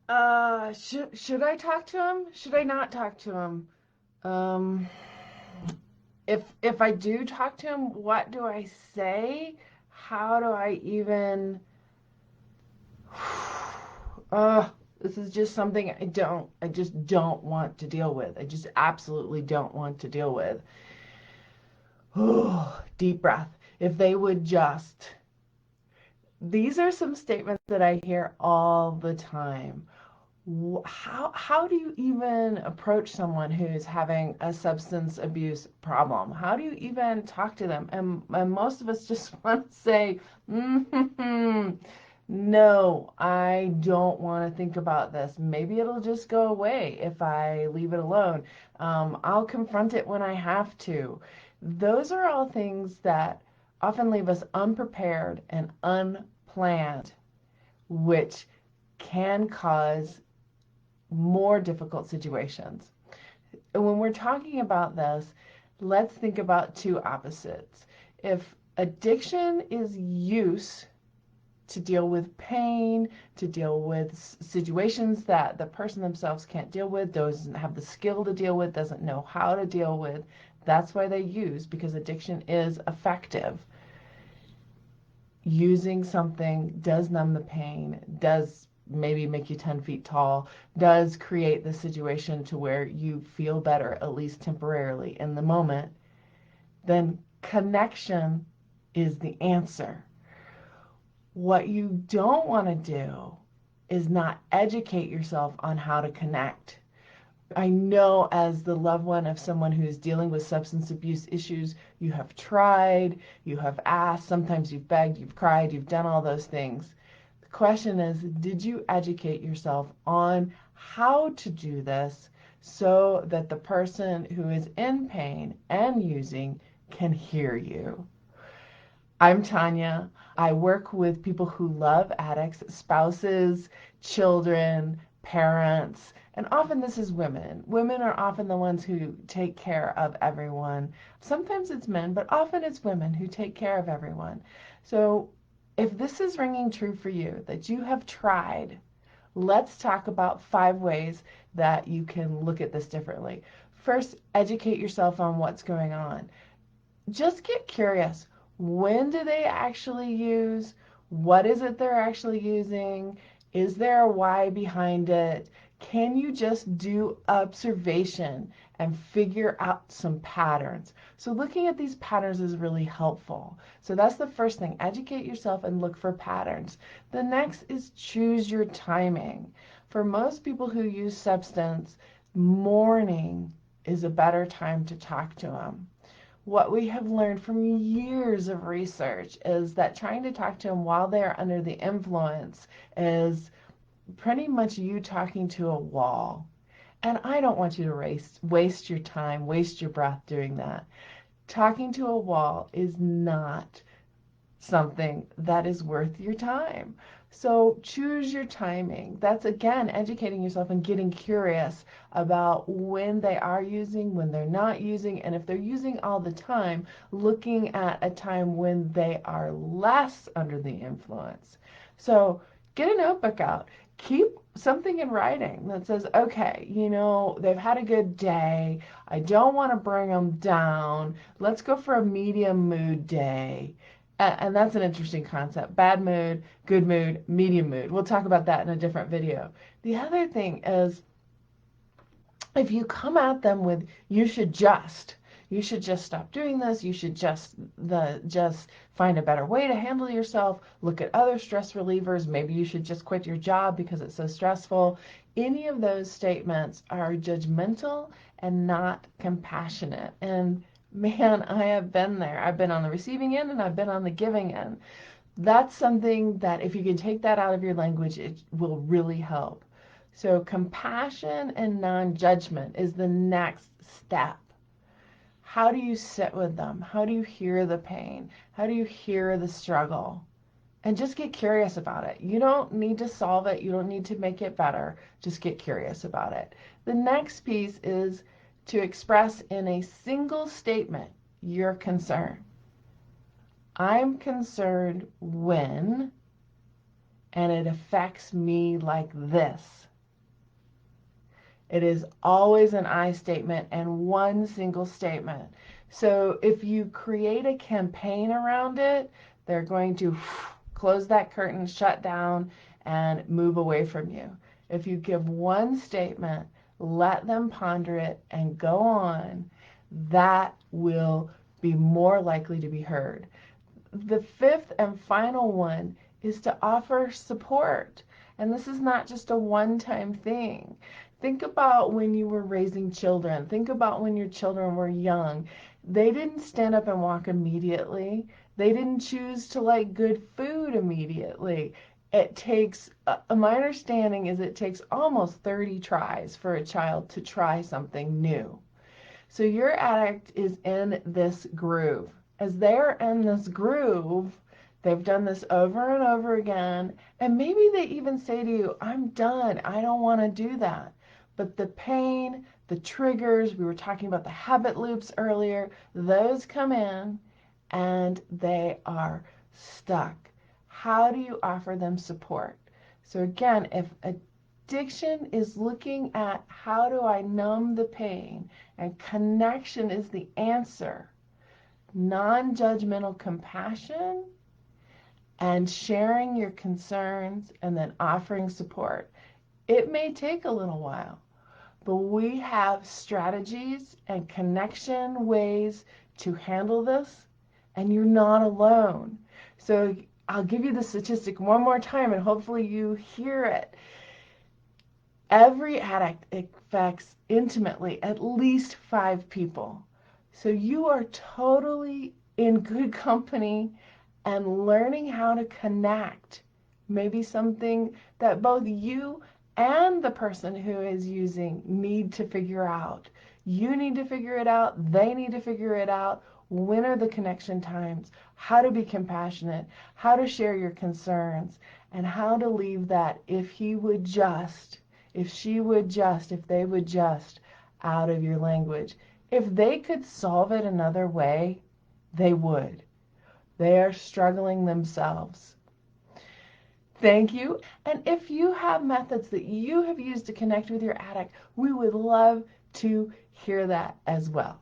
Should I talk to him? Should I not talk to him? Um, if I do talk to him, what do I say? How do I even? Uh, this is just something I just don't want to deal with. I just absolutely don't want to deal with. Deep breath. If they would just. These are some statements that I hear all the time. How do you even approach someone who's having a substance abuse problem? How do you even talk to them? And most of us just want to say, no, I don't want to think about this. Maybe it'll just go away if I leave it alone. I'll confront it when I have to. Those are all things that often leave us unprepared and unplanned, which can cause more difficult situations. And when we're talking about this, let's think about two opposites. If addiction is use to deal with pain, to deal with situations that the person themselves can't deal with, doesn't have the skill to deal with, doesn't know how to deal with, that's why they use, because addiction is effective. Using something does numb the pain, does maybe make you 10 feet tall, does create the situation to where you feel better, at least temporarily in the moment, then connection is the answer. What you don't want to do is not educate yourself on how to connect. I know, as the loved one of someone who's dealing with substance abuse issues, you have tried, you have asked, sometimes you've begged, you've cried, you've done all those things. The question is, did you educate yourself on how to do this so that the person who is in pain and using can hear you? I'm Tanya. I work with people who love addicts, spouses, children, parents, and often this is women. Women are often the ones who take care of everyone. Sometimes it's men, but often it's women who take care of everyone. So if this is ringing true for you, that you have tried, let's talk about 5 ways that you can look at this differently. First, educate yourself on what's going on. Just get curious. When do they actually use? What is it they're actually using? Is there a why behind it? Can you just do observation and figure out some patterns? So looking at these patterns is really helpful. So that's the first thing. Educate yourself and look for patterns. The next is choose your timing. For most people who use substance, morning is a better time to talk to them. What we have learned from years of research is that trying to talk to them while they are under the influence is pretty much you talking to a wall. And I don't want you to waste your time, waste your breath doing that. Talking to a wall is not something that is worth your time. So choose your timing. That's again educating yourself and getting curious about when they are using, when they're not using, and if they're using all the time, looking at a time when they are less under the influence. So get a notebook out. Keep something in writing that says, okay, they've had a good day. I don't want to bring them down. Let's go for a medium mood day. And that's an interesting concept. Bad mood, good mood, medium mood. We'll talk about that in a different video. The other thing is, if you come at them with, you should just stop doing this, you should just find a better way to handle yourself, look at other stress relievers, maybe you should just quit your job because it's so stressful. Any of those statements are judgmental and not compassionate. And man, I have been there. I've been on the receiving end and I've been on the giving end. That's something that if you can take that out of your language, it will really help. So compassion and non-judgment is the next step. How do you sit with them? How do you hear the pain? How do you hear the struggle? And just get curious about it. You don't need to solve it. You don't need to make it better. Just get curious about it. The next piece is to express in a single statement your concern. I'm concerned when, and it affects me like this. It is always an I statement and one single statement. So if you create a campaign around it, they're going to close that curtain, shut down, and move away from you. If you give one statement, let them ponder it and go on, that will be more likely to be heard. The fifth and final one is to offer support. And this is not just a one-time thing. Think about when you were raising children. Think about when your children were young. They didn't stand up and walk immediately. They didn't choose to like good food immediately. It takes, my understanding is it takes almost 30 tries for a child to try something new. So your addict is in this groove. As they're in this groove, they've done this over and over again, and maybe they even say to you, I'm done, I don't want to do that. But the pain, the triggers, we were talking about the habit loops earlier, those come in and they are stuck. How do you offer them support? So again, if addiction is looking at how do I numb the pain, and connection is the answer, non-judgmental compassion and sharing your concerns and then offering support. It may take a little while, but we have strategies and connection ways to handle this, and you're not alone. So I'll give you the statistic one more time and hopefully you hear it. Every addict affects intimately at least 5 people. So you are totally in good company and learning how to connect. Maybe something that both you and the person who is using need to figure out. You need to figure it out. They need to figure it out. When are the connection times? How to be compassionate, how to share your concerns, and how to leave that if he would just, if she would just, if they would just, out of your language. If they could solve it another way, they would. They are struggling themselves. Thank you. And if you have methods that you have used to connect with your addict, we would love to hear that as well.